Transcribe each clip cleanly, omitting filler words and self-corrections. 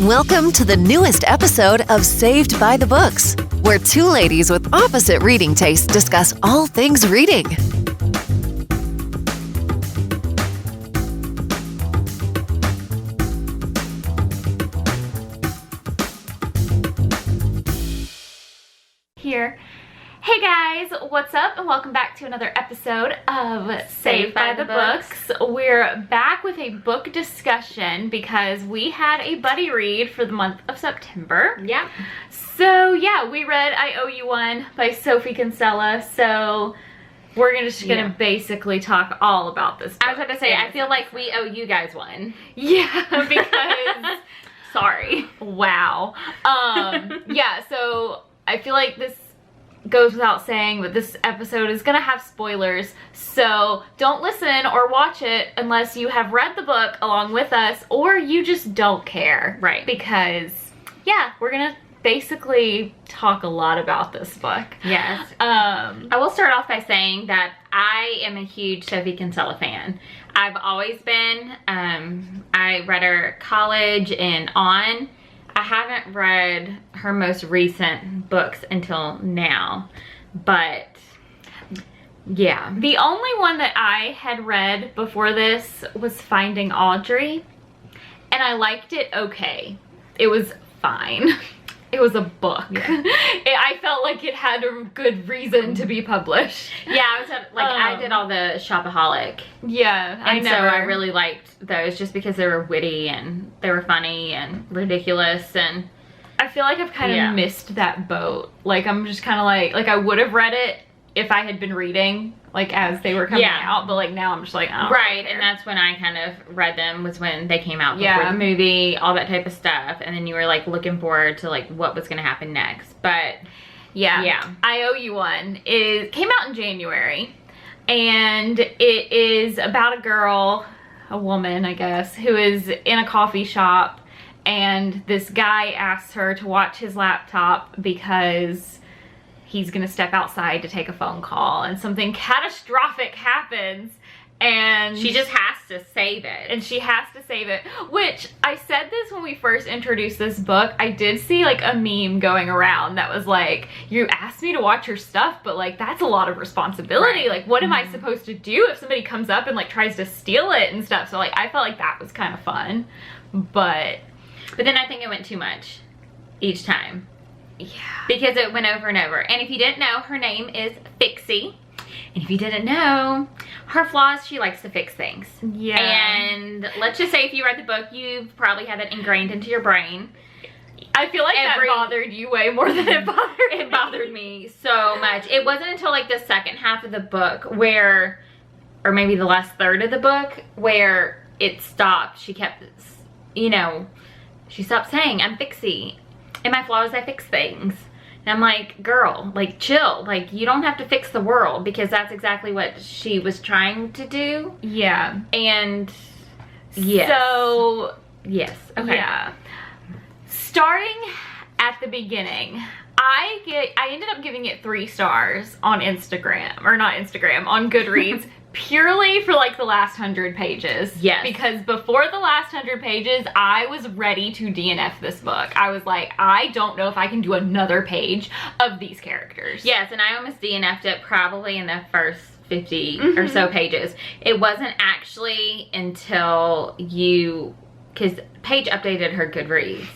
Welcome to the newest episode of Saved by the Books, where two ladies with opposite reading tastes discuss all things reading. Here. Hey guys, what's up? And welcome back to another episode of Saved by the Books. We're back with a book discussion because we had a buddy read for the month of September. Yeah. So yeah, we read I Owe You One by Sophie Kinsella. So we're just gonna basically talk all about this book. I was about to say, I feel like we owe you guys one. Yeah, because sorry. Wow. Yeah, so I feel like this goes without saying, but this episode is gonna have spoilers, so don't listen or watch it unless you have read the book along with us or you just don't care. Right. Because yeah, we're gonna basically talk a lot about this book. Yes. I will start off by saying that I am a huge Sophie Kinsella fan. I've always been. I read her college and on. I haven't read her most recent books until now, but yeah. The only one that I had read before this was Finding Audrey, and I liked it okay. It was fine. It was a book. Yeah. I felt like it had a good reason to be published. Yeah, I did all the Shopaholic. Yeah, so I really liked those just because they were witty and they were funny and ridiculous, and I feel like I've kind of missed that boat. Like I'm just kind of like I would have read it if I had been reading like as they were coming out, but like now I'm just like, oh, right. And that's when I kind of read them, was when they came out before the movie, all that type of stuff, and then you were like looking forward to like what was gonna happen next. But yeah, I Owe You One came out in January, and it is about a girl, a woman I guess, who is in a coffee shop, and this guy asks her to watch his laptop because he's gonna step outside to take a phone call, and something catastrophic happens, and she just has to save it. And she has to save it, which I said this when we first introduced this book. I did see like a meme going around that was like, you asked me to watch your stuff, but like that's a lot of responsibility. Right. Like what am I supposed to do if somebody comes up and like tries to steal it and stuff? So like I felt like that was kind of fun, but then I think it went too much each time. Yeah. Because it went over and over. And if you didn't know, her name is Fixie. And if you didn't know, her flaws, she likes to fix things. Yeah. And let's just say if you read the book, you've probably had it ingrained into your brain. I feel like that bothered you way more than it bothered me so much. It wasn't until like the second half of the book where, or maybe the last third of the book, where it stopped. She kept, you know, she stopped saying, I'm Fixie. And my flaw is I fix things. And I'm like, girl, like chill. Like you don't have to fix the world, because that's exactly what she was trying to do. Yeah. And yes. So yes. Okay. Yeah. Starting at the beginning, I ended up giving it 3 stars on Instagram, or not Instagram, on Goodreads. Purely for like the last 100 pages. Yes. Because before the last 100 pages, I was ready to DNF this book. I was like, I don't know if I can do another page of these characters. Yes, and I almost DNF'd it probably in the first 50 or so pages. It wasn't actually until because Paige updated her Goodreads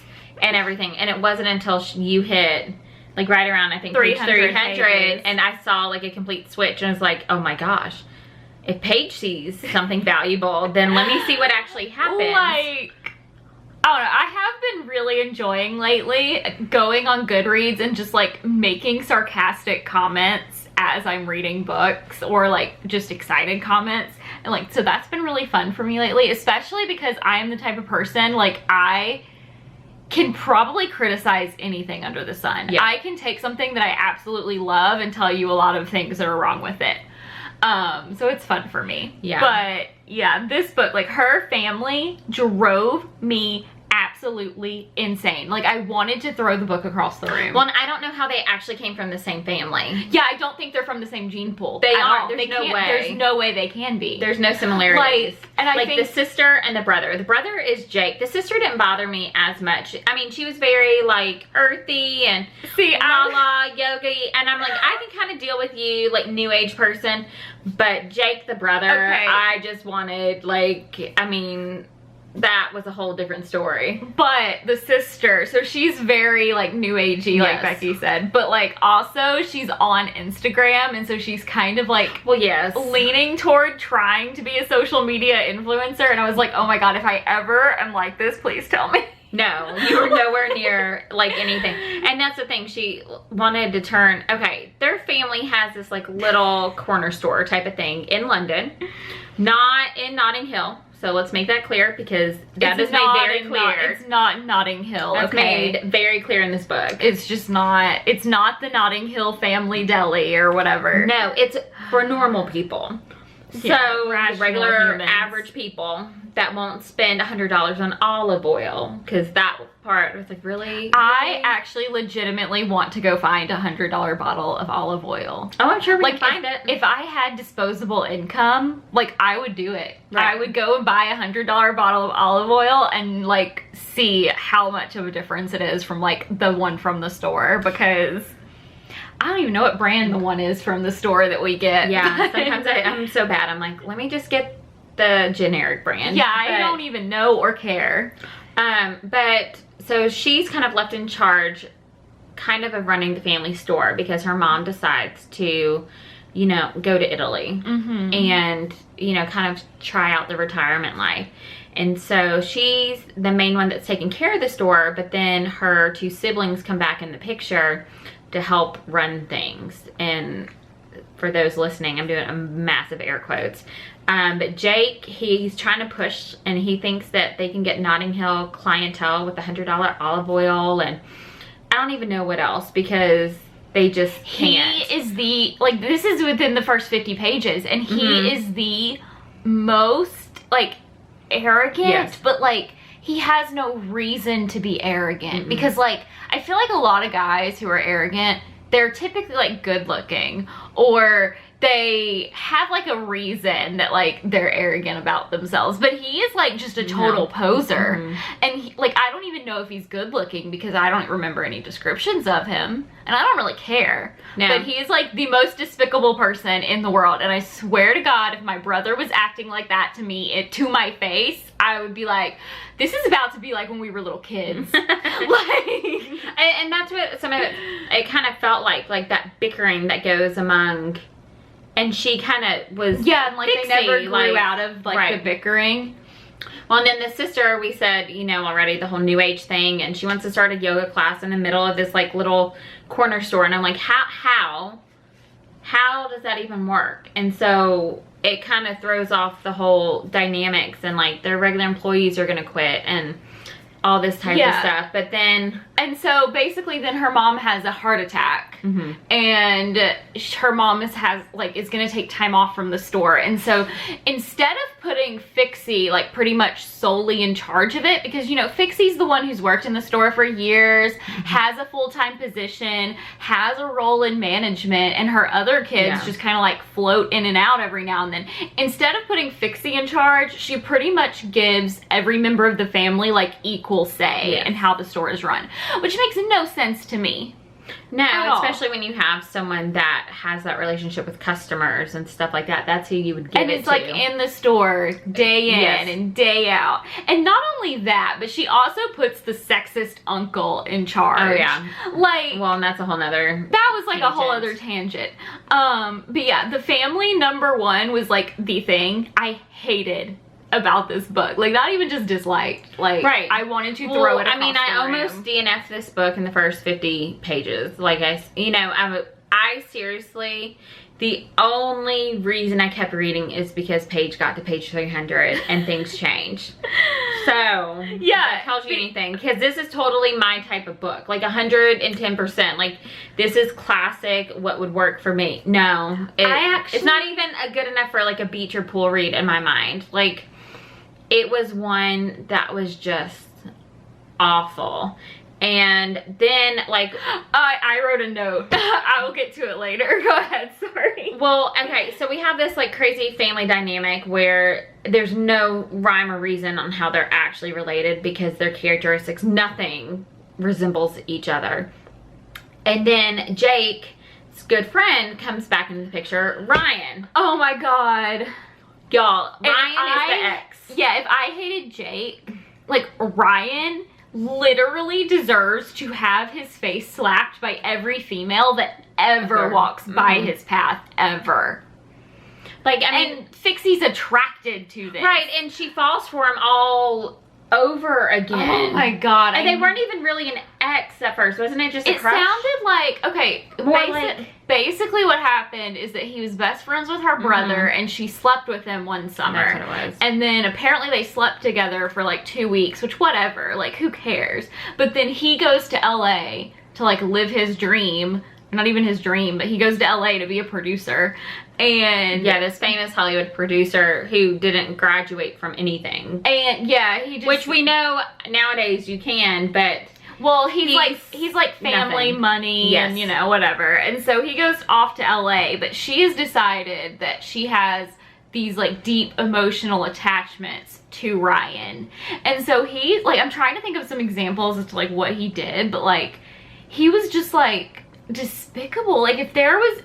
and everything, and it wasn't until you hit like right around, I think, 300 and I saw like a complete switch, and I was like, oh my gosh. If Paige sees something valuable, then let me see what actually happens. Like, I don't know, I have been really enjoying lately going on Goodreads and just like making sarcastic comments as I'm reading books, or like just excited comments. And like, so that's been really fun for me lately, especially because I am the type of person, like I can probably criticize anything under the sun. Yeah. I can take something that I absolutely love and tell you a lot of things that are wrong with it. So it's fun for me. Yeah. But yeah, this book, like her family drove me absolutely insane. Like, I wanted to throw the book across the room. Well, and I don't know how they actually came from the same family. Yeah, I don't think they're from the same gene pool. They at aren't. all. There's They no can't- way. There's no way they can be. There's no similarities. Like, and I like think the sister and the brother. The brother is Jake. The sister didn't bother me as much. I mean, she was very like earthy and la yogi, and I'm like, I can kind of deal with you, like new age person, but Jake the brother, Okay. I just wanted like, I mean, that was a whole different story. But the sister, so she's very like new agey, like Yes. Becky said, but like also she's on Instagram, and so she's kind of like, Well, yes. leaning toward trying to be a social media influencer, and I was like, oh my god, if I ever am like this, please tell me. No, you were nowhere near like anything. And that's the thing, she wanted to turn, okay, their family has this like little corner store type of thing in London, not in Notting Hill. So let's make that clear, because that is made very clear. It's not Notting Hill. That's okay? made very clear in this book. It's just not, it's not the Notting Hill family deli or whatever. No, it's for normal people. Yeah, So rational regular humans. average people that won't spend $100 on olive oil, because that part was like, really? I actually legitimately want to go find $100 bottle of olive oil. Oh, I'm sure we Like, can find it. If I had disposable income, like, I would do it. Right. I would go and buy $100 bottle of olive oil and like see how much of a difference it is from like the one from the store, because I don't even know what brand the one is from the store that we get. Yeah, sometimes I'm so bad. I'm like, let me just get the generic brand. Yeah, I But, don't even know or care. But so she's kind of left in charge kind of running the family store, because her mom decides to, you know, go to Italy and, you know, kind of try out the retirement life. And so she's the main one that's taking care of the store, but then her two siblings come back in the picture to help run things. And for those listening, I'm doing a massive air quotes. But Jake, he's trying to push, and he thinks that they can get Notting Hill clientele with $100 olive oil, and I don't even know what else, because they just can't. He is the, like, this is within the first 50 pages, and he is the most, like, arrogant, Yes. but, like, he has no reason to be arrogant, because, like, I feel like a lot of guys who are arrogant, they're typically, like, good looking, or they have like a reason that like they're arrogant about themselves, but he is like just a total poser. And he, like, I don't even know if he's good looking, because I don't remember any descriptions of him, and I don't really care. No. But he is like the most despicable person in the world, and I swear to God, if my brother was acting like that to me, to my face, I would be like, this is about to be like when we were little kids. Like, and that's what some of it kind of felt like that bickering that goes among. And she kind of was yeah, and like fixie, they never grew like, out of like right. the bickering. Well, and then the sister, we said, you know, already the whole new age thing, and she wants to start a yoga class in the middle of this like little corner store, and I'm like, how does that even work? And so it kind of throws off the whole dynamics, and like their regular employees are gonna quit and all this type of stuff. But then, and so basically then her mom has a heart attack, and her mom is gonna take time off from the store, and so instead of putting Fixie like pretty much solely in charge of it, because you know Fixie's the one who's worked in the store for years, has a full-time position, has a role in management, and her other kids just kind of like float in and out every now and then. Instead of putting Fixie in charge, she pretty much gives every member of the family like equal say in how the store is run, which makes no sense to me. no, especially when you have someone that has that relationship with customers and stuff like that. That's who you would give and it it's to. like in the store day in and day out. And not only that, but she also puts the sexist uncle in charge. Oh yeah. Like, well, and that's a whole nother that was like a whole tangent. other tangent. But yeah, the family number one was like the thing I hated about this book. Like, not even just disliked. Like, right. I wanted to throw it across I mean, I almost DNF'd this book in the first 50 pages. Like, I seriously, the only reason I kept reading is because Paige got to page 300 and things changed. So, yeah, that tells you anything. Because this is totally my type of book. Like, 110%. Like, this is classic, what would work for me. No. It's not even good enough for, like, a beach or pool read in my mind. Like, it was one that was just awful. And then, like, I wrote a note. I will get to it later. Go ahead, sorry. Well, okay, so we have this, like, crazy family dynamic where there's no rhyme or reason on how they're actually related because their characteristics, nothing resembles each other. And then Jake's good friend comes back into the picture, Ryan. Oh my god. Y'all, Ryan is the ex. Yeah, if I hated Jake, like, Ryan literally deserves to have his face slapped by every female that ever walks by his path, ever. Like, I mean, and Fixie's attracted to this. Right, and she falls for him all over again. Oh my god. And they weren't even really an ex at first, wasn't it? Just a it crush? sounded like, okay, basically what happened is that he was best friends with her brother and she slept with him one summer. That's what it was. And then apparently they slept together for like 2 weeks, which whatever, like who cares? But then he goes to LA to like live his dream. Not even his dream, but he goes to LA to be a producer. And yeah, this famous Hollywood producer who didn't graduate from anything. And yeah, he just, which we know nowadays you can, but well, he's like family nothing. Money, yes. And you know, whatever. And so he goes off to LA, but she has decided that she has these like deep emotional attachments to Ryan. And so he, like, I'm trying to think of some examples as to like what he did, but like he was just like despicable. Like if there was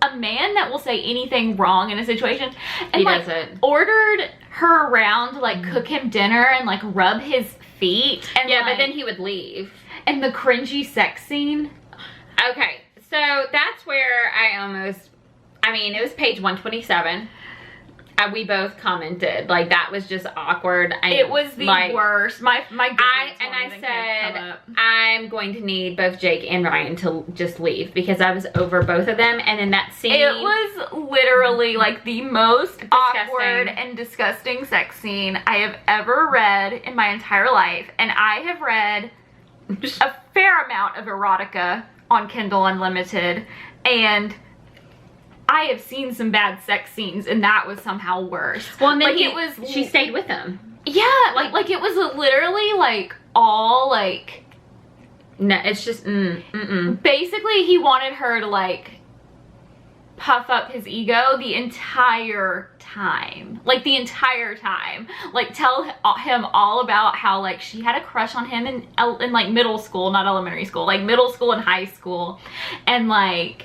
a man that will say anything wrong in a situation and he like doesn't. Ordered her around to like cook him dinner and like rub his feet and yeah, like, but then he would leave. And the cringy sex scene. Okay, so that's where I mean, it was page 127. We both commented, like, that was just awkward. It was the worst. My I said, I'm going to need both Jake and Ryan to just leave because I was over both of them. And then that scene. It was literally like the most awkward and disgusting sex scene I have ever read in my entire life. And I have read a fair amount of erotica on Kindle Unlimited. And I have seen some bad sex scenes, and that was somehow worse. Well, and then like she stayed with him. Yeah, like it was literally like all like. No, it's just Basically, he wanted her to like puff up his ego the entire time, like tell him all about how like she had a crush on him in like middle school, not elementary school, like middle school and high school, and like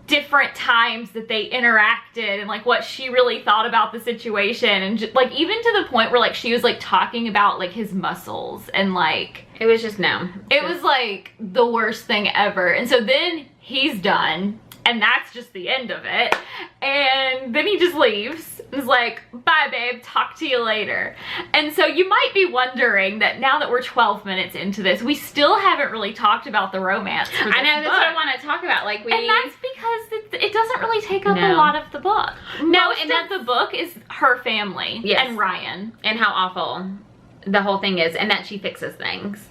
different times that they interacted and like what she really thought about the situation, and just, like even to the point where like she was like talking about like his muscles, and like it was just no. It was like the worst thing ever. And so then he's done, and that's just the end of it. And then he just leaves and is like, bye babe, talk to you later. And so you might be wondering that now that we're 12 minutes into this, we still haven't really talked about the romance for this I know, that's book. what I want to talk about. Like and that's because it doesn't really take up a lot of the book. No, Most of the book is her family and Ryan. And how awful the whole thing is, and that she fixes things.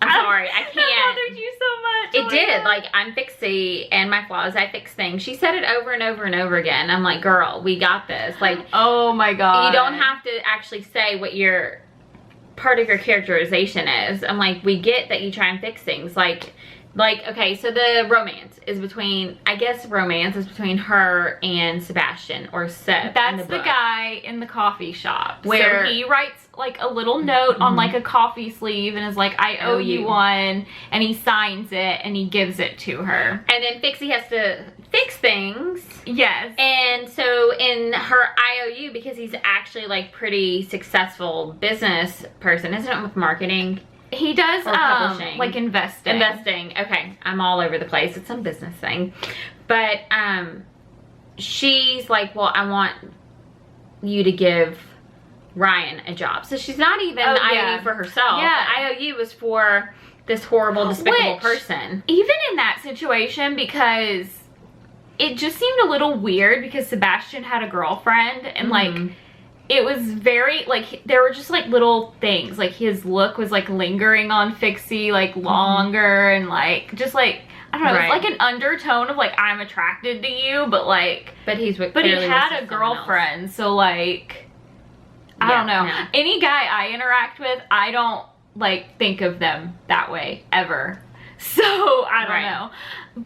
I'm sorry, I can't. That bothered you so much. It did. God. Like, I'm fixie, and my flaws, I fix things. She said it over and over and over again. I'm like, girl, we got this. Like, oh my god. You don't have to actually say what your part of your characterization is. I'm like, we get that you try and fix things. Like, okay, so the romance is between, I guess romance is between her and Sebastian, or Seb. That's the guy in the coffee shop. Where so he writes like a little note on like a coffee sleeve and is like, I owe you one, and he signs it and he gives it to her. And then Fixie has to fix things. Yes. And so in her IOU, because he's actually like pretty successful business person, isn't it, with marketing? He does like investing. Okay, I'm all over the place. It's some business thing. But she's like, well, I want you to give Ryan a job. So she's not even the IOU for herself. Yeah. The IOU was for this horrible, despicable person. Even in that situation, because it just seemed a little weird because Sebastian had a girlfriend, and like it was very, like, there were just, like, little things. Like, his look was, like, lingering on Fixie, like, longer, and, like, just, like, I don't know, it's like an undertone of, like, I'm attracted to you, but, like... But he had a girlfriend, so, like... I don't know. No. Any guy I interact with, I don't like think of them that way ever. So I don't know.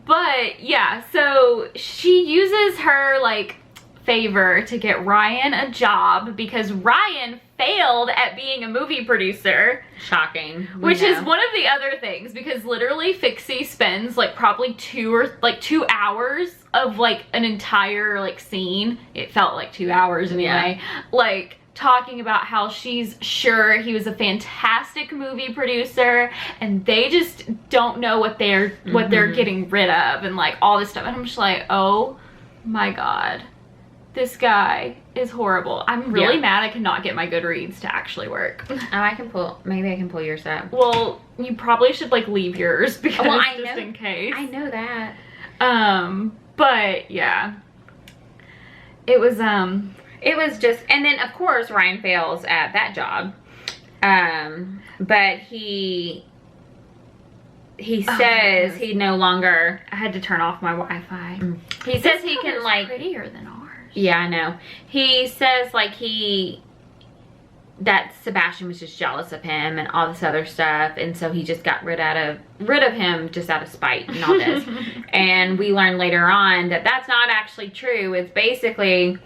But yeah, so she uses her like favor to get Ryan a job because Ryan failed at being a movie producer. Shocking. Which is one of the other things, because literally Fixie spends like probably 2 hours of like an entire like scene. It felt like 2 hours anyway. Like talking about how she's sure he was a fantastic movie producer and they just don't know what they're getting rid of and like all this stuff. And I'm just like, oh my God. This guy is horrible. I'm really mad I cannot get my Goodreads to actually work. Oh, maybe I can pull yours up. Well, you probably should like leave yours because just in case. I know that. But yeah. It was just, and then of course Ryan fails at that job. But he says he no longer, I had to turn off my Wi-Fi. He says he can like prettier than ours. Yeah, I know. He says like that Sebastian was just jealous of him and all this other stuff, and so he just got rid of him just out of spite and all this. And we learn later on that that's not actually true. It's basically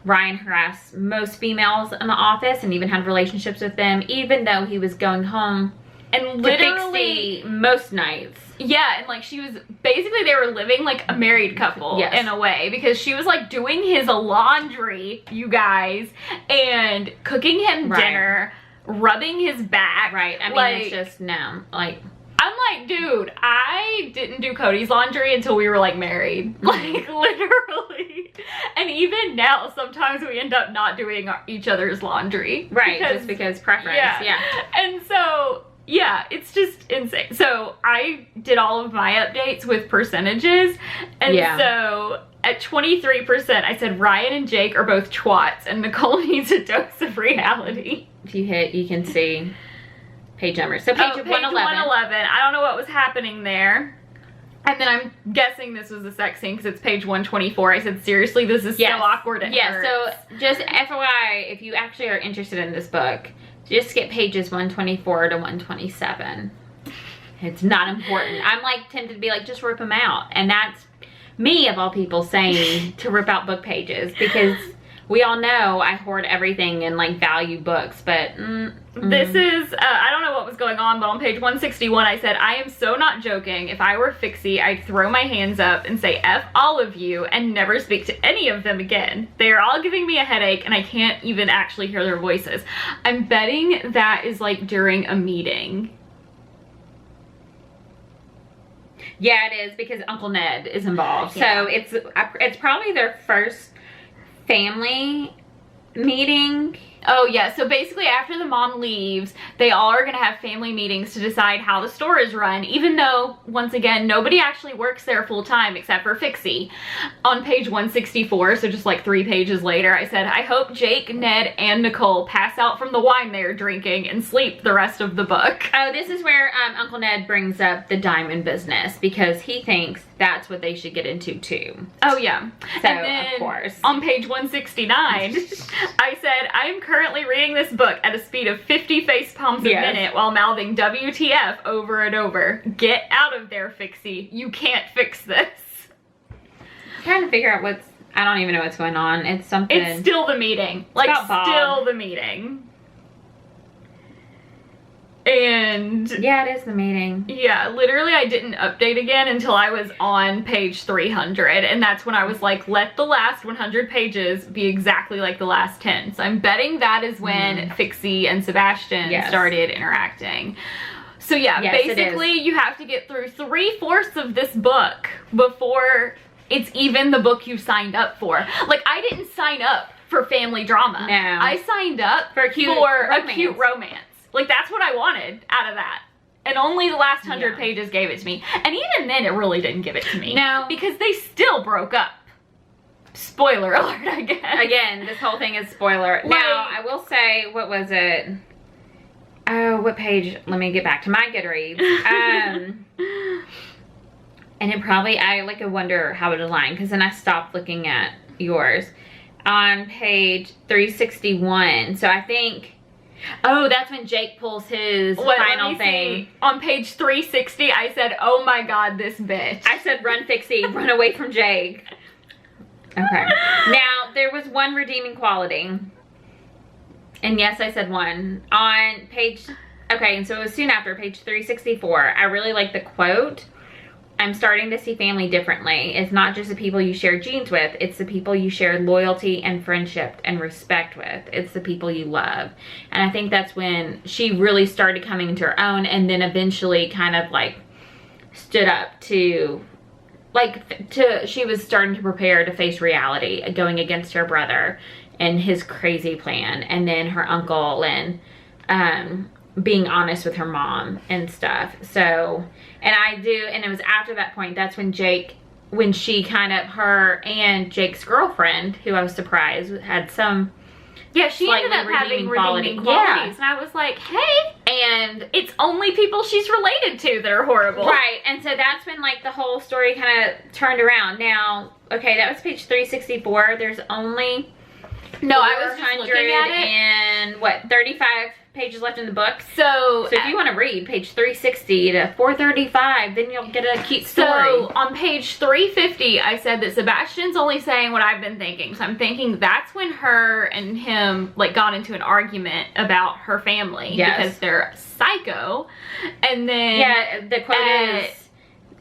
Ryan harassed most females in the office and even had relationships with them, even though he was going home and literally most nights. Yeah, and like she was basically, they were living like a married couple in a way, because she was like doing his laundry, you guys, and cooking him dinner, rubbing his back. Right. I mean, like, it's just no. Like, I'm like, dude, I didn't do Cody's laundry until we were like married. Like literally. And even now, sometimes we end up not doing each other's laundry. Right, just because preference. Yeah. And so yeah, it's just insane. So I did all of my updates with percentages. And so at 23%, I said Ryan and Jake are both twats and Nicole needs a dose of reality. If you hit, you can see page numbers. So page 111. I don't know what was happening there. And then I'm guessing this was a sex scene because it's page 124. I said, seriously, this is so awkward. So just FYI, if you actually are interested in this book, just skip pages 124 to 127. It's not important. I'm like tempted to be like, just rip them out. And that's me, of all people, saying to rip out book pages, because we all know I hoard everything and like value books, but this is, I don't know what was going on, but on page 161 I said, I am so not joking. If I were Fixie, I'd throw my hands up and say F all of you and never speak to any of them again. They are all giving me a headache and I can't even actually hear their voices. I'm betting that is like during a meeting. Yeah, it is, because Uncle Ned is involved. So it's probably their first family meeting. Oh yeah, so basically after the mom leaves, they all are gonna have family meetings to decide how the store is run, even though, once again, nobody actually works there full time except for Fixie. On page 164, so just like 3 pages later, I said, I hope Jake, Ned, and Nicole pass out from the wine they are drinking and sleep the rest of the book. Oh, this is where Uncle Ned brings up the diamond business, because he thinks that's what they should get into too. Oh yeah. So, and then, of course, on page 169, I said, I am currently reading this book at a speed of 50 face palms a minute while mouthing WTF over and over. Get out of there, Fixie. You can't fix this. I'm trying to figure out I don't even know what's going on. It's something. It's still the meeting. Like, still the meeting. And yeah, it is the meeting. Yeah, literally I didn't update again until I was on page 300, and that's when I was like, let the last 100 pages be exactly like the last 10. So I'm betting that is when Fixie and Sebastian started interacting. So yeah, basically you have to get through 3/4 of this book before it's even the book you signed up for. Like, I didn't sign up for family drama. No. I signed up for a cute romance. Like, that's what I wanted out of that. And only the last 100 pages gave it to me. And even then, it really didn't give it to me. No. Because they still broke up. Spoiler alert, I guess. Again, this whole thing is spoiler. Like, now, I will say, what was it? Oh, what page? Let me get back to my Goodreads. And it probably, I wonder how it aligned, because then I stopped looking at yours. on page 361. So I think, oh, that's when Jake pulls his final thing. On page 360, I said, oh my god, this bitch. I said, run, Fixie, run away from Jake. Okay. Now, there was one redeeming quality. And yes, I said one. On page, okay, and so it was soon after, page 364. I really like the quote. I'm starting to see family differently. It's not just the people you share genes with. It's the people you share loyalty and friendship and respect with. It's the people you love. And I think that's when she really started coming into her own, and then eventually kind of like stood up to, she was starting to prepare to face reality, going against her brother and his crazy plan, and then her uncle, and being honest with her mom and stuff. So, and it was after that point, that's when she kind of, her and Jake's girlfriend, who I was surprised had some, yeah, she ended up having redeeming qualities. Yeah. And I was like, hey, and it's only people she's related to that are horrible. Right, and so that's when like the whole story kind of turned around. Now, okay, that was page 364. There's only I was just looking at it. And what, 35 pages left in the book. So if you want to read page 360 to 435, then you'll get a cute story. So on page 350, I said that Sebastian's only saying what I've been thinking. So I'm thinking that's when her and him like got into an argument about her family. Yes. Because they're psycho. And then yeah, the quote is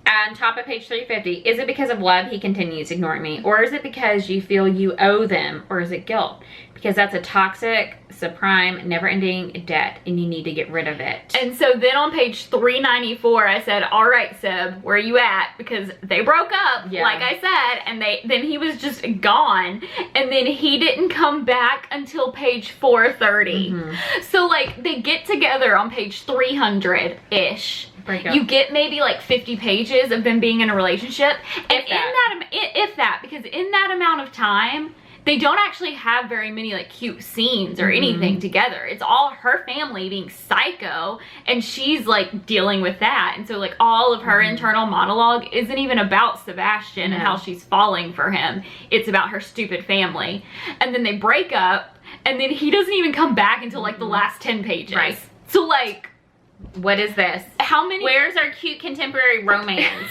on top of page 350, is it because of love he continues ignoring me? Or is it because you feel you owe them? Or is it guilt? Because that's a toxic, subprime, never-ending debt, and you need to get rid of it. And so then on page 394, I said, all right, Seb, where are you at? Because they broke up, like I said, and then he was just gone. And then he didn't come back until page 430. Mm-hmm. So, like, they get together on page 300-ish. You get maybe like 50 pages of them being in a relationship. And if that, because in that amount of time, they don't actually have very many like cute scenes or anything together. It's all her family being psycho, and she's like dealing with that. And so like all of her internal monologue isn't even about Sebastian and how she's falling for him. It's about her stupid family. And then they break up, and then he doesn't even come back until like the last 10 pages. Right. So like, what is this? How many? Where's our cute contemporary romance?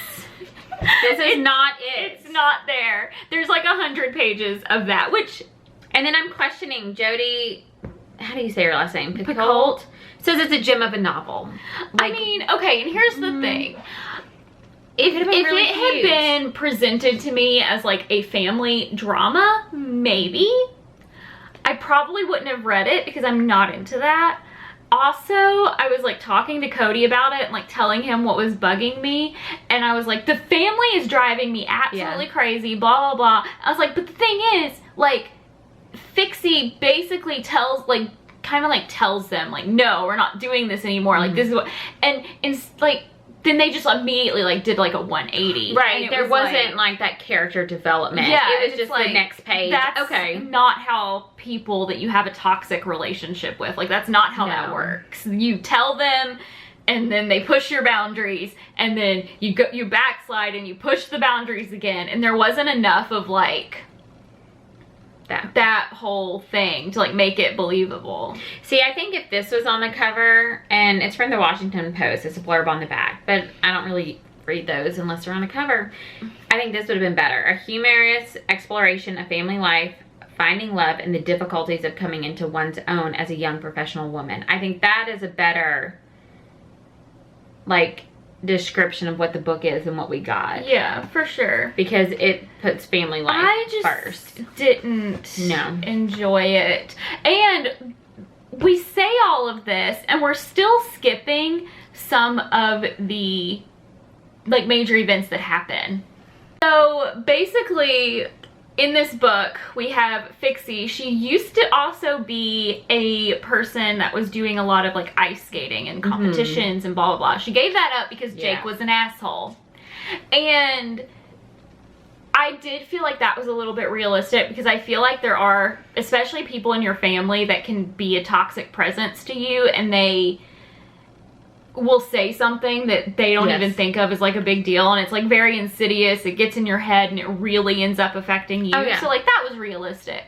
This is not it. It's not there. There's like 100 pages of that, which, and then I'm questioning Jodi, how do you say her last name? Picoult says it's a gem of a novel. Like, I mean, okay, and here's the thing. If really it had been presented to me as like a family drama, maybe. I probably wouldn't have read it because I'm not into that. Also, I was like talking to Cody about it and like telling him what was bugging me, and I was like, the family is driving me absolutely crazy, blah blah blah. I was like, but the thing is, like, Fixie basically tells them like, no, we're not doing this anymore, like this is what, and like then they just immediately like did like a 180. Right, there wasn't like that character development. Yeah, it was just like the next page. That's not how people that you have a toxic relationship with, like that's not how that works. You tell them, and then they push your boundaries, and then you backslide and you push the boundaries again, and there wasn't enough of like that whole thing to like make it believable. See, I think if this was on the cover, and it's from the Washington Post, it's a blurb on the back, but I don't really read those unless they're on the cover. I think this would have been better. A humorous exploration of family life, finding love, and the difficulties of coming into one's own as a young professional woman. I think that is a better like description of what the book is and what we got. Yeah, for sure. Because it puts family life first. Didn't enjoy it. And we say all of this and we're still skipping some of the like major events that happen. So basically in this book, we have Fixie. She used to also be a person that was doing a lot of like ice skating and competitions and blah, blah, blah. She gave that up because Jake was an asshole. And I did feel like that was a little bit realistic, because I feel like there are, especially people in your family, that can be a toxic presence to you, and they will say something that they don't even think of as like a big deal, and it's like very insidious. It gets in your head and it really ends up affecting you. So like that was realistic.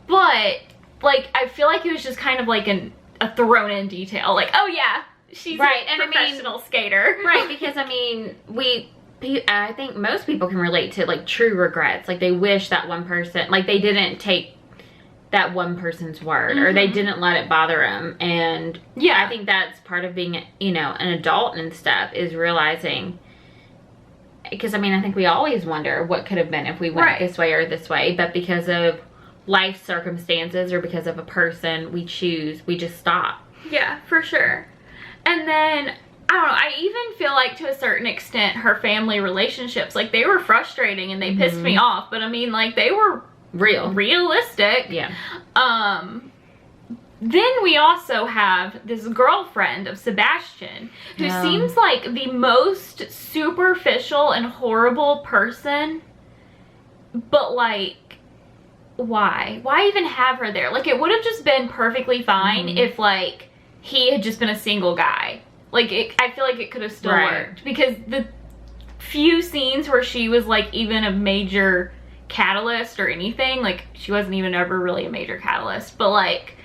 but like I feel like it was just kind of like a thrown in detail, like, oh yeah, she's right, a professional skater. Right, because I mean, I think most people can relate to like true regrets. Like they wish that one person, like they didn't take that one person's word, or they didn't let it bother them. And yeah, I think that's part of being, you know, an adult and stuff, is realizing, because I mean, I think we always wonder what could have been if we went this way or this way, but because of life circumstances or because of a person we just stop. Yeah, for sure. And then I don't know, I even feel like to a certain extent her family relationships, like they were frustrating and they pissed me off, but I mean, like they were realistic. Yeah. Then we also have this girlfriend of Sebastian, who seems like the most superficial and horrible person, but like, why even have her there? Like, it would have just been perfectly fine if like he had just been a single guy. Like, I feel like it could have still worked, because the few scenes where she was like even a major catalyst or anything, like she wasn't even ever really a major catalyst, but like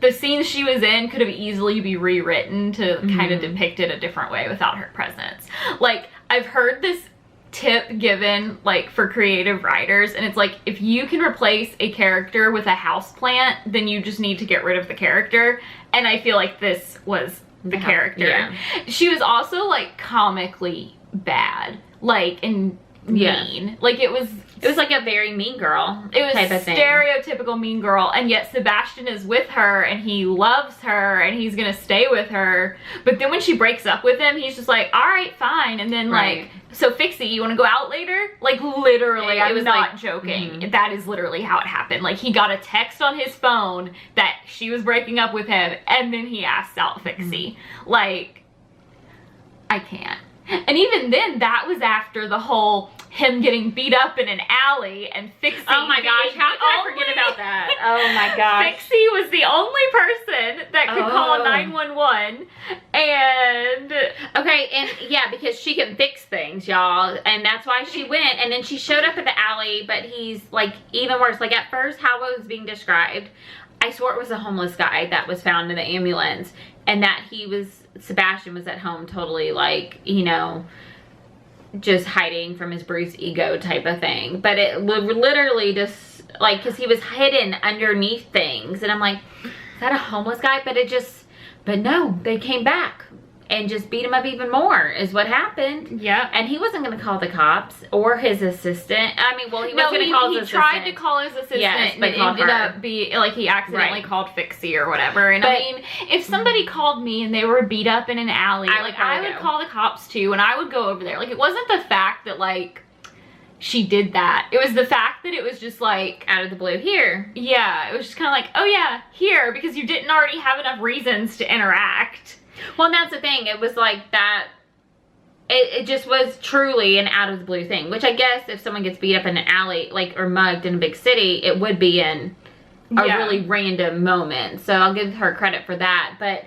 the scenes she was in could have easily be rewritten to kind of depict it a different way without her presence. Like, I've heard this tip given like for creative writers, and it's like, if you can replace a character with a houseplant, then you just need to get rid of the character. And I feel like this was the character. Yeah. She was also like comically bad, like, and mean. Like it was like a very mean girl type of thing. Stereotypical mean girl, and yet Sebastian is with her and he loves her and he's gonna stay with her, but then when she breaks up with him, he's just like, all right, fine. And then like, so Fixie, you want to go out later? Like literally, I was not like, joking. That is literally how it happened. Like, he got a text on his phone that she was breaking up with him, and then he asked out Fixie. Like, I can't. And even then, that was after the whole him getting beat up in an alley and Fixie. Oh my gosh, how could I forget about that? Oh my gosh. Fixie was the only person that could call 911. And okay, and yeah, because she can fix things, y'all, and that's why she went. And then she showed up at the alley, but he's like even worse. Like, at first, how it was being described, I swore it was a homeless guy that was found in the ambulance, and that Sebastian was at home totally like, you know, just hiding from his bruised ego type of thing. But it literally just like, because he was hidden underneath things, and I'm like, is that a homeless guy? But no, they came back and just beat him up even more is what happened. Yeah. And he wasn't going to call the cops or his assistant. I mean, well, he was going to call his assistant. He tried to call his assistant, but it ended up like he accidentally called Fixie or whatever. And I mean, if somebody called me and they were beat up in an alley, I would call the cops too, and I would go over there. Like, it wasn't the fact that like she did that. It was the fact that it was just like out of the blue here. Yeah, it was just kind of like, oh yeah, here, because you didn't already have enough reasons to interact. Well, and that's the thing. It was like that. It just was truly an out of the blue thing, which I guess if someone gets beat up in an alley, like, or mugged in a big city, it would be in a really random moment. So I'll give her credit for that. But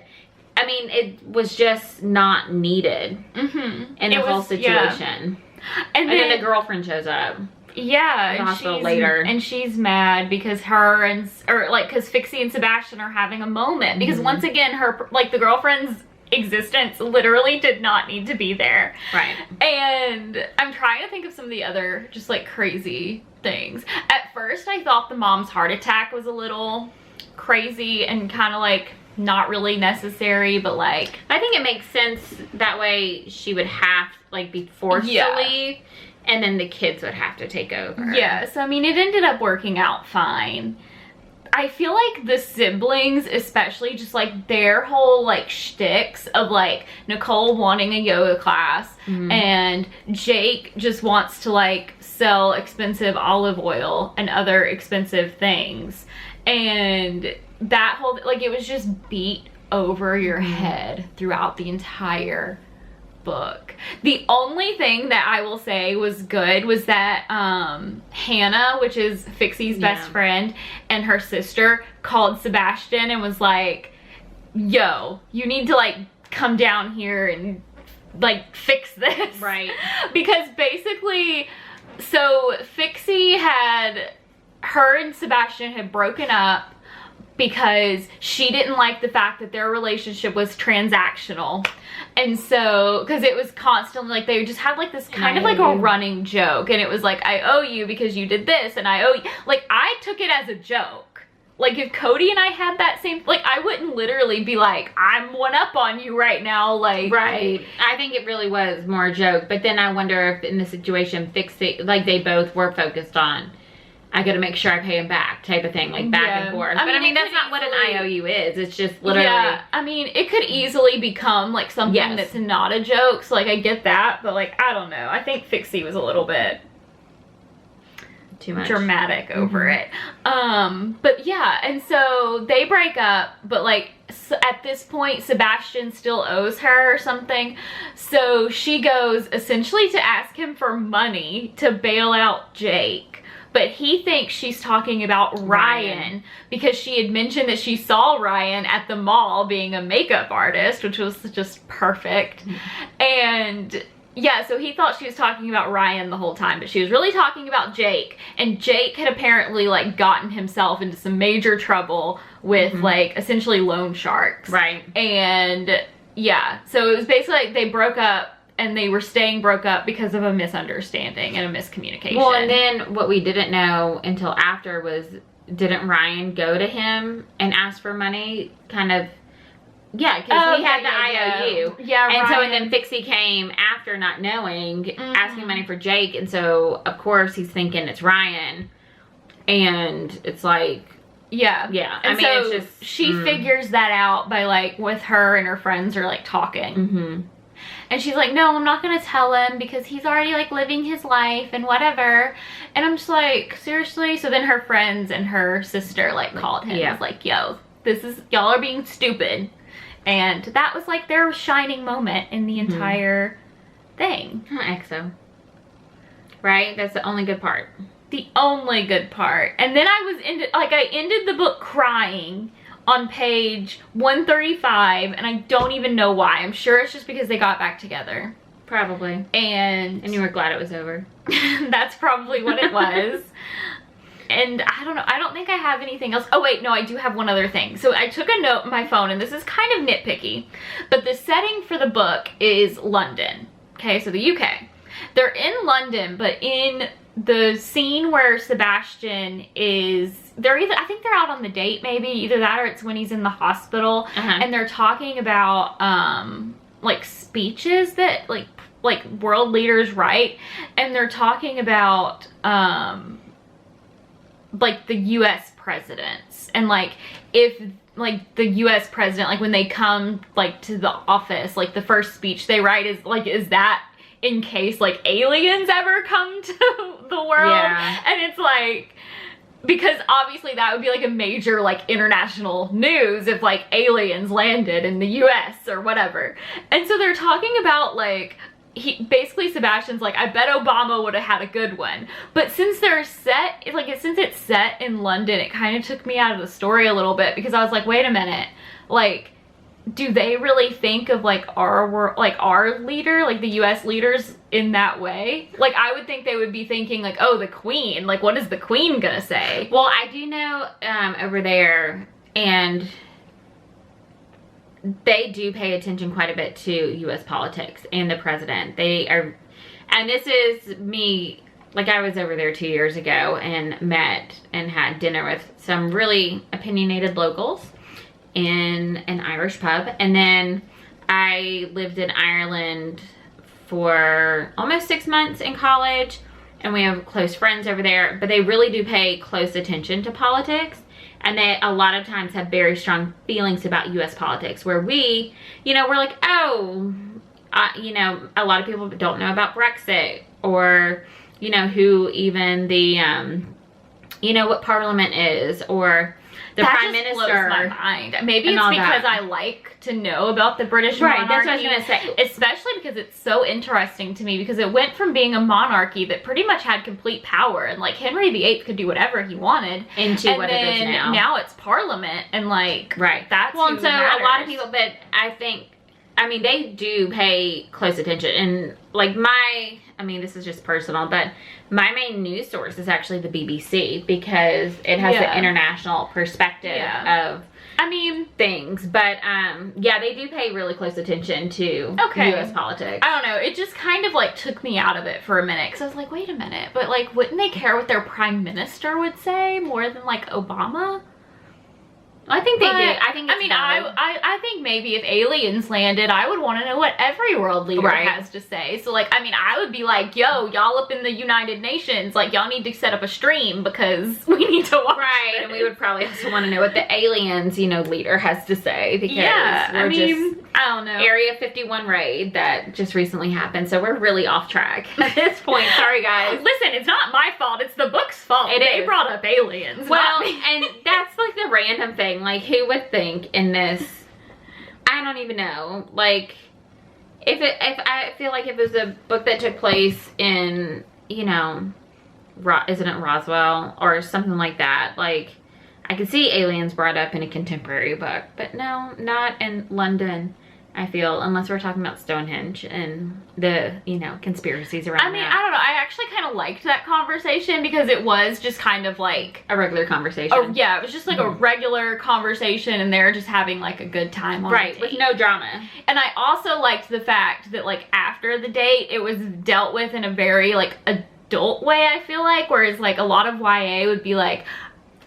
I mean, it was just not needed in the whole situation. Yeah. And then the girlfriend shows up. Yeah, in the hospital later, and she's mad because because Fixie and Sebastian are having a moment, because once again, the girlfriend's existence literally did not need to be there. Right. And I'm trying to think of some of the other just like crazy things. At first, I thought the mom's heart attack was a little crazy and kind of like not really necessary, but like, I think it makes sense that way. She would have like be forced to leave, and then the kids would have to take over. Yeah, so I mean, it ended up working out fine. I feel like the siblings, especially, just like their whole like shticks of like Nicole wanting a yoga class and Jake just wants to like sell expensive olive oil and other expensive things, and that whole like, it was just beat over your head throughout the entire book. The only thing that I will say was good was that Hannah, which is Fixie's best friend, and her sister called Sebastian and was like, yo, you need to like come down here and like fix this. Right. Because basically, so Fixie had her and Sebastian had broken up because she didn't like the fact that their relationship was transactional. And so, because it was constantly like, they just had like this kind of like a running joke, and it was like, I owe you because you did this, and I owe you. Like, I took it as a joke. Like, if Cody and I had that same, like, I wouldn't literally be like, I'm one up on you right now, like. Right. I think it really was more a joke, but then I wonder if in the situation, like, they both were focused on, I gotta make sure I pay him back type of thing, like back and forth. But I mean that's not what an IOU is. It's just literally. Yeah, I mean, it could easily become like something that's not a joke. So like, I get that, but like, I don't know. I think Fixie was a little bit too much dramatic over it. But yeah, and so they break up, but like at this point, Sebastian still owes her or something. So she goes essentially to ask him for money to bail out Jake. But he thinks she's talking about Ryan because she had mentioned that she saw Ryan at the mall being a makeup artist, which was just perfect. And yeah, so he thought she was talking about Ryan the whole time, but she was really talking about Jake. And Jake had apparently like gotten himself into some major trouble with like essentially loan sharks. Right. And yeah, so it was basically like they broke up. And they were staying broke up because of a misunderstanding and a miscommunication. Well, and then what we didn't know until after was, didn't Ryan go to him and ask for money? Kind of, yeah, because he had the IOU. Yeah, and Ryan. so and then Fixie came after not knowing, asking money for Jake. And so, of course, he's thinking it's Ryan. And it's like... Yeah. I mean, so it's just... she figures that out by, like, with her and her friends are, like, talking. And she's like, no, I'm not going to tell him because he's already, like, living his life and whatever. And I'm just like, seriously? So then her friends and her sister, like, called him. And was like, yo, y'all are being stupid. And that was, like, their shining moment in the entire thing. EXO. Right? That's the only good part. The only good part. And then I ended the book crying on page 135, and I don't even know why. I'm sure it's just because they got back together. Probably. And you were glad it was over. That's probably what it was. And I don't know. I don't think I have anything else. Oh, wait. No, I do have one other thing. So I took a note on my phone, and this is kind of nitpicky. But the setting for the book is London. Okay, so the UK. They're in London, but in the scene where Sebastian is... I think they're out on the date, maybe. Either that or it's when he's in the hospital. And they're talking about, like, speeches that, like world leaders write. And they're talking about, like, the U.S. presidents. And, like, if, like, the U.S. president, like, when they come, like, to the office, like, the first speech they write is, like, is that in case, like, aliens ever come to the world? Yeah. And it's, like... Because obviously that would be like a major like international news if like aliens landed in the US or whatever. And so they're talking about like, basically Sebastian's like, I bet Obama would have had a good one. But since they're set, since it's set in London, it kind of took me out of the story a little bit because I was like, wait a minute, like, do they really think of like our leader, like the US leaders in that way? Like I would think they would be thinking like, oh, the Queen, like what is the Queen gonna say? Well, I do know over there, and they do pay attention quite a bit to US politics and the president. They are, and this is me, like I was over there 2 years ago and met and had dinner with some really opinionated locals in an Irish pub, and then I lived in Ireland for almost 6 months in college, and we have close friends over there, but they really do pay close attention to politics, and they a lot of times have very strong feelings about US politics, where we, you know, we're like, oh, you know, a lot of people don't know about Brexit, or, you know, who even the, you know, what Parliament is, or the Prime Minister. Blows my mind. Maybe it's because I like to know about the British monarchy. That's what I was gonna say. Especially because it's so interesting to me, because it went from being a monarchy that pretty much had complete power, and like Henry VIII could do whatever he wanted, into what it is now. Now it's Parliament, and like that's well, and so matters. A lot of people, but I think I mean, they do pay close attention. And like this is just personal, but my main news source is actually the BBC because it has the international perspective of things. But yeah, they do pay really close attention to US politics. I don't know, it just kind of like took me out of it for a minute because I was like, wait a minute, but like wouldn't they care what their prime minister would say more than like Obama? I think they do. I think it's I think maybe if aliens landed, I would want to know what every world leader has to say. So like, I would be like, yo, y'all up in the United Nations, like y'all need to set up a stream because we need to watch this. And we would probably also want to know what the aliens, leader has to say because I don't know. Area 51 raid that just recently happened. So we're really off track at this point. Sorry, guys. Listen, it's not my fault. It's the book's fault. They brought up aliens. Well, and that's like the random thing. Like, who would think in this? I don't even know. Like, if I feel like if it was a book that took place in, isn't it Roswell or something like that? Like, I could see aliens brought up in a contemporary book, but no, not in London. I feel, unless we're talking about Stonehenge and the, conspiracies around I don't know. I actually kind of liked that conversation because it was just kind of like a regular conversation. Oh, yeah. It was just like a regular conversation and they're just having like a good time on Right, with no drama. And I also liked the fact that like after the date, it was dealt with in a very like adult way, I feel like. Whereas like a lot of YA would be like,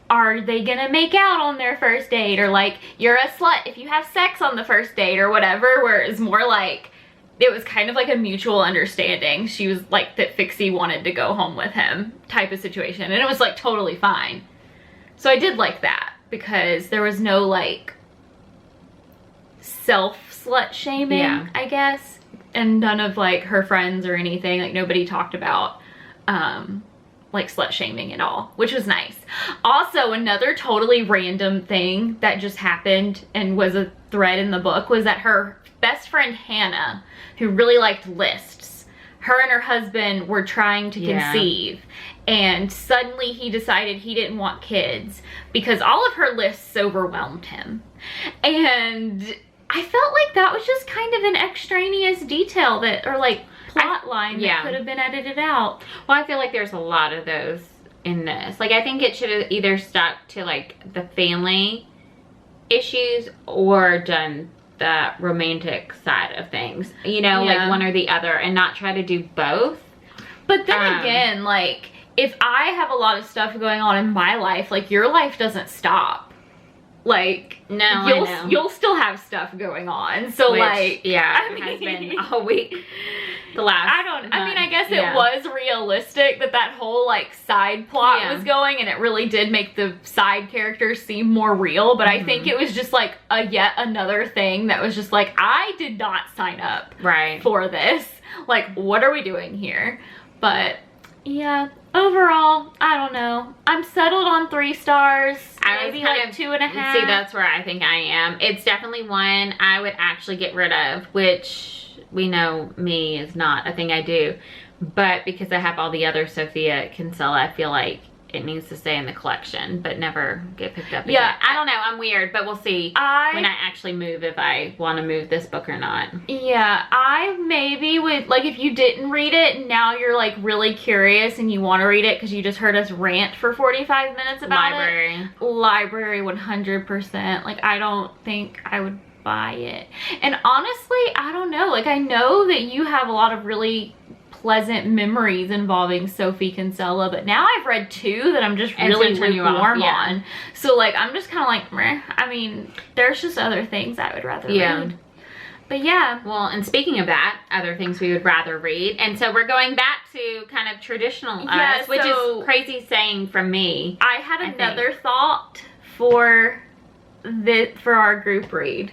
are they gonna make out on their first date? Or like, you're a slut if you have sex on the first date or whatever. Whereas more like, it was kind of like a mutual understanding. She was like that Fixie wanted to go home with him type of situation. And it was like totally fine. So I did like that because there was no like self-slut shaming, I guess. And none of like her friends or anything. Like nobody talked about like slut shaming at all, which was nice. Also, another totally random thing that just happened and was a thread in the book was that her best friend Hannah, who really liked lists, her and her husband were trying to conceive, and suddenly he decided he didn't want kids because all of her lists overwhelmed him. And I felt like that was just kind of an extraneous detail that, or like plot line that could have been edited out. Well, I feel like there's a lot of those in this. Like, I think it should have either stuck to like the family issues or done the romantic side of things, like one or the other, and not try to do both. But then again, like, if I have a lot of stuff going on in my life, like, your life doesn't stop. Like, no, you'll still have stuff going on. So like, has been all week. The last I guess it was realistic that whole like side plot was going, and it really did make the side characters seem more real. But I think it was just like a yet another thing that was just like, I did not sign up for this. Like, what are we doing here? But yeah, overall, I don't know. I'm settled on 3 stars. Maybe like 2.5. See, that's where I think I am. It's definitely one I would actually get rid of, which we know me is not a thing I do. But because I have all the other Sophie Kinsella, I feel like it needs to stay in the collection, but never get picked up again. Yeah, I don't know. I'm weird, but we'll see when I actually move if I want to move this book or not. Yeah, I maybe would, like, if you didn't read it, now you're, like, really curious and you want to read it because you just heard us rant for 45 minutes about it. Library, 100%. Like, I don't think I would buy it. And honestly, I don't know. Like, I know that you have a lot of really pleasant memories involving Sophie Kinsella, but now I've read 2 that I'm just really lukewarm on. So like, I'm just kind of like, meh. I mean, there's just other things I would rather read. But yeah. Well, and speaking of that, other things we would rather read. And so we're going back to kind of traditional us, which is crazy saying from me. I had another thought for our group read.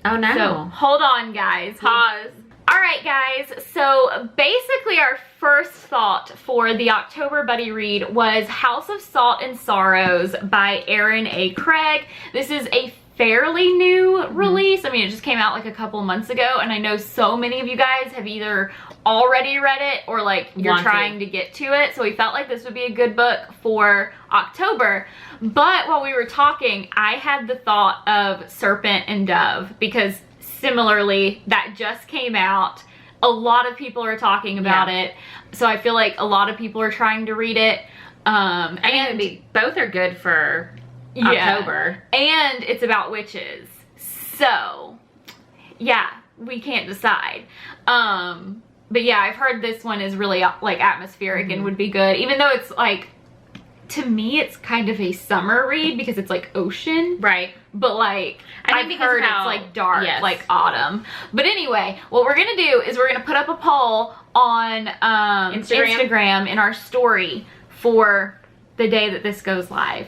Oh no. So hold on, guys. Pause. All right, guys, so basically our first thought for the October buddy read was House of Salt and Sorrows by Erin A. Craig. This is a fairly new release. I mean, it just came out like a couple months ago, and I know so many of you guys have either already read it or like you're trying to get to it. So we felt like this would be a good book for October. But while we were talking, I had the thought of Serpent and Dove because similarly, that just came out. A lot of people are talking about it. So I feel like a lot of people are trying to read it. And both are good for October. And it's about witches. So, yeah, we can't decide. But yeah, I've heard this one is really like atmospheric and would be good. Even though it's like, to me, it's kind of a summer read because it's like ocean. Right. But like, I've heard it's like dark, like autumn. But anyway, what we're gonna do is we're gonna put up a poll on Instagram in our story for the day that this goes live.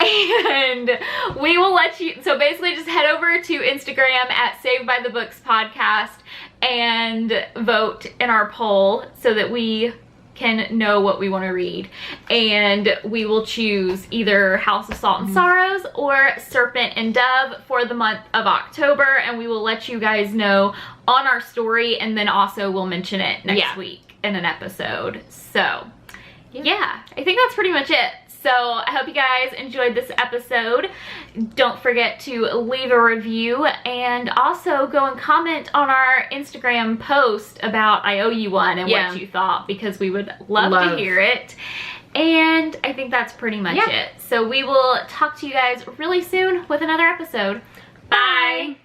And we will let you, so basically just head over to Instagram at Saved by the Books Podcast and vote in our poll so that we can know what we want to read. And we will choose either House of Salt and Sorrows or Serpent and Dove for the month of October, and we will let you guys know on our story, and then also we'll mention it next week in an episode. So yeah, I think that's pretty much it. So I hope you guys enjoyed this episode. Don't forget to leave a review and also go and comment on our Instagram post about I Owe You One and what you thought, because we would love to hear it. And I think that's pretty much it. So we will talk to you guys really soon with another episode. Bye.